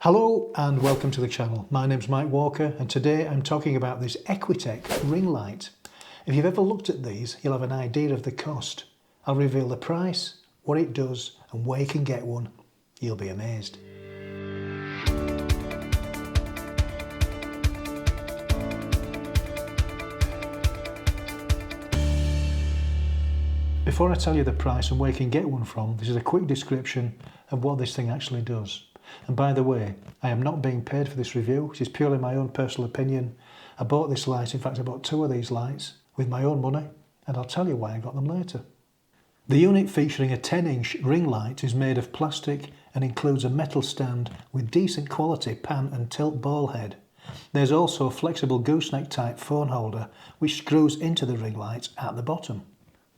Hello and welcome to the channel. My name's Mike Walker and today I'm talking about this Equatech ring light. If you've ever looked at these, you'll have an idea of the cost. I'll reveal the price, what it does and where you can get one. You'll be amazed. Before I tell you the price and where you can get one from, this is a quick description of what this thing actually does. And by the way, I am not being paid for this review, it is purely my own personal opinion. I bought this light, in fact I bought two of these lights with my own money, and I'll tell you why I got them later. The unit featuring a 10-inch ring light is made of plastic and includes a metal stand with decent quality pan and tilt ball head. There's also a flexible gooseneck type phone holder which screws into the ring light at the bottom.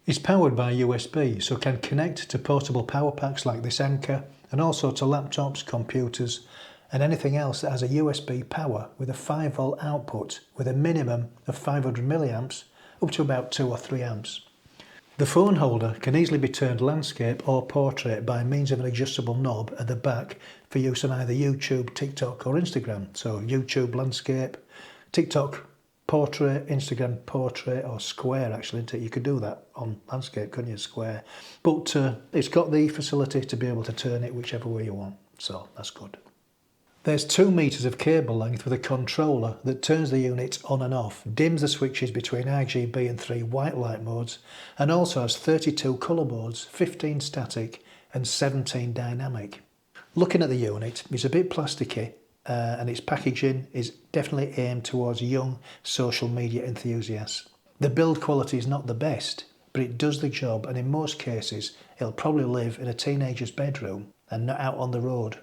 It's powered by USB, so can connect to portable power packs like this anchor, and also to laptops, computers and anything else that has a USB power with a 5V output with a minimum of 500 milliamps up to about 2 or 3 amps. The phone holder can easily be turned landscape or portrait by means of an adjustable knob at the back for use on either YouTube, TikTok or Instagram. So YouTube landscape, TikTok portrait, Instagram portrait or square actually. You could do that on landscape, couldn't you, square. But it's got the facility to be able to turn it whichever way you want, so that's good. There's 2 meters of cable length with a controller that turns the unit on and off, dims the switches between RGB and 3 white light modes, and also has 32 colour modes, 15 static and 17 dynamic. Looking at the unit, it's a bit plasticky, and its packaging is definitely aimed towards young social media enthusiasts. The build quality is not the best, but it does the job, and in most cases it'll probably live in a teenager's bedroom and not out on the road.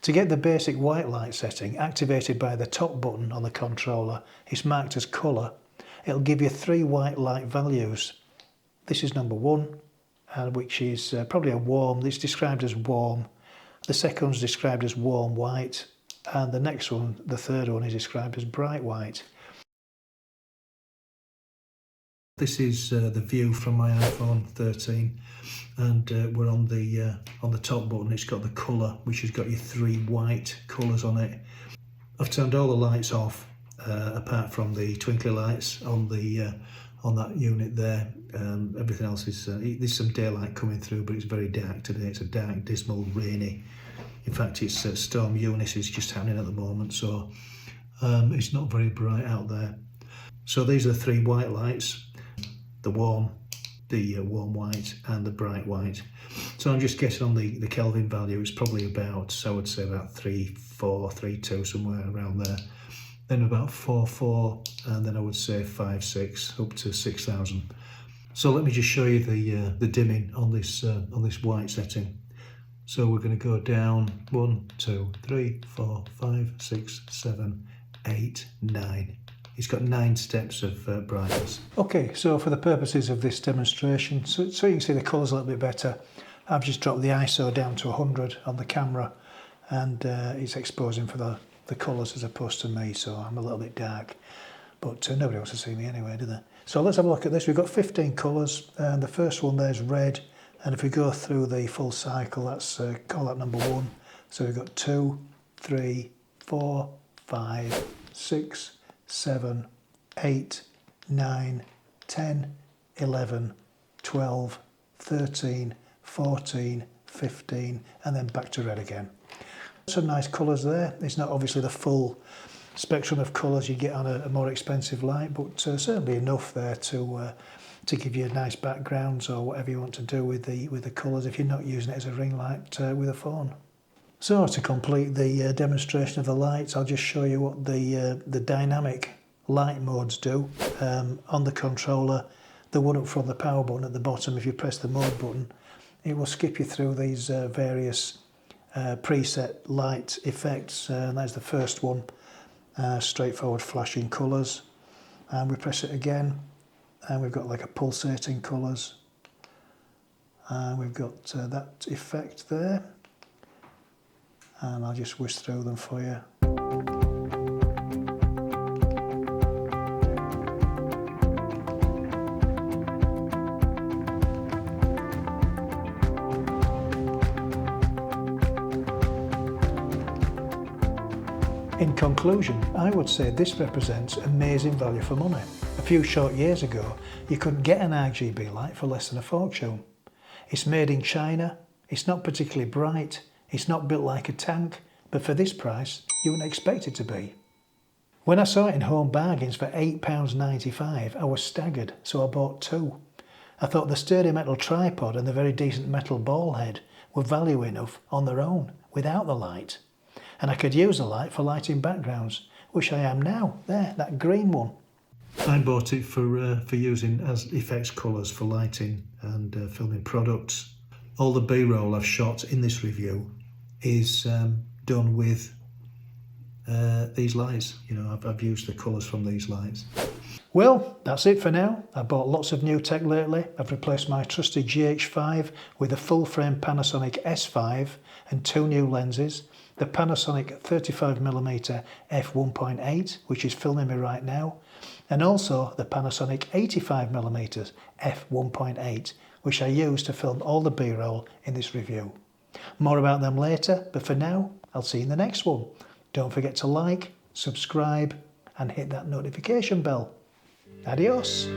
To get the basic white light setting activated by the top button on the controller, it's marked as colour. It'll give you 3 white light values. This is number 1, which is probably a warm, it's described as warm. The second one's described as warm white. And the next one, the third one, is described as bright white. This is the view from my iPhone 13, and we're on the top button. It's got the colour, which has got your 3 white colours on it. I've turned all the lights off, apart from the twinkly lights on that unit there. Everything else is there's some daylight coming through, but it's very dark today. It's a dark, dismal, rainy. In fact, it's Storm Eunice is just happening at the moment, so it's not very bright out there. So these are the 3 white lights, the warm white and the bright white. So I'm just guessing on the Kelvin value, it's probably about, I would say about 3.4, 3.2, somewhere around there. Then about 4.4, and then I would say 5.6 up to 6,000. So let me just show you the dimming on this white setting. So we're going to go down 1, 2, 3, 4, 5, 6, 7, 8, 9. It's got 9 steps of brightness. Okay, so for the purposes of this demonstration, so you can see the colours a little bit better, I've just dropped the ISO down to 100 on the camera, and it's exposing for the colours as opposed to me, so I'm a little bit dark. But nobody wants to see me anyway, do they? So let's have a look at this. We've got 15 colours, and the first one there's red. And if we go through the full cycle, that's call that number 1. So we've got 2, 3, 4, 5, 6, 7, 8, 9, 10, 11, 12, 13, 14, 15, and then back to red again. Some nice colours there. It's not obviously the full spectrum of colours you get on a more expensive light, but certainly enough there to give you nice backgrounds or whatever you want to do with the colours if you're not using it as a ring light with a phone. So to complete the demonstration of the lights, I'll just show you what the dynamic light modes do. On the controller, the one up from the power button at the bottom, if you press the mode button, it will skip you through these various preset light effects. And that's the first one, straightforward flashing colours. And we press it again, and we've got like a pulsating colours, and we've got that effect there, and I'll just whisk through them for you. In conclusion, I would say this represents amazing value for money. A few short years ago, you couldn't get an RGB light for less than a fortune. It's made in China, it's not particularly bright, it's not built like a tank, but for this price, you wouldn't expect it to be. When I saw it in Home Bargains for £8.95, I was staggered, so I bought two. I thought the sturdy metal tripod and the very decent metal ball head were value enough on their own, without the light. And I could use the light for lighting backgrounds, which I am now. There, that green one. I bought it for using as effects colours for lighting and filming products. All the B-roll I've shot in this review is done with these lights. You know, I've used the colours from these lights. Well, that's it for now. I bought lots of new tech lately. I've replaced my trusty GH5 with a full-frame Panasonic S5 and two new lenses. The Panasonic 35mm f1.8, which is filming me right now, and also the Panasonic 85mm f1.8, which I use to film all the B-roll in this review. More about them later, but for now, I'll see you in the next one. Don't forget to like, subscribe, and hit that notification bell. Adios!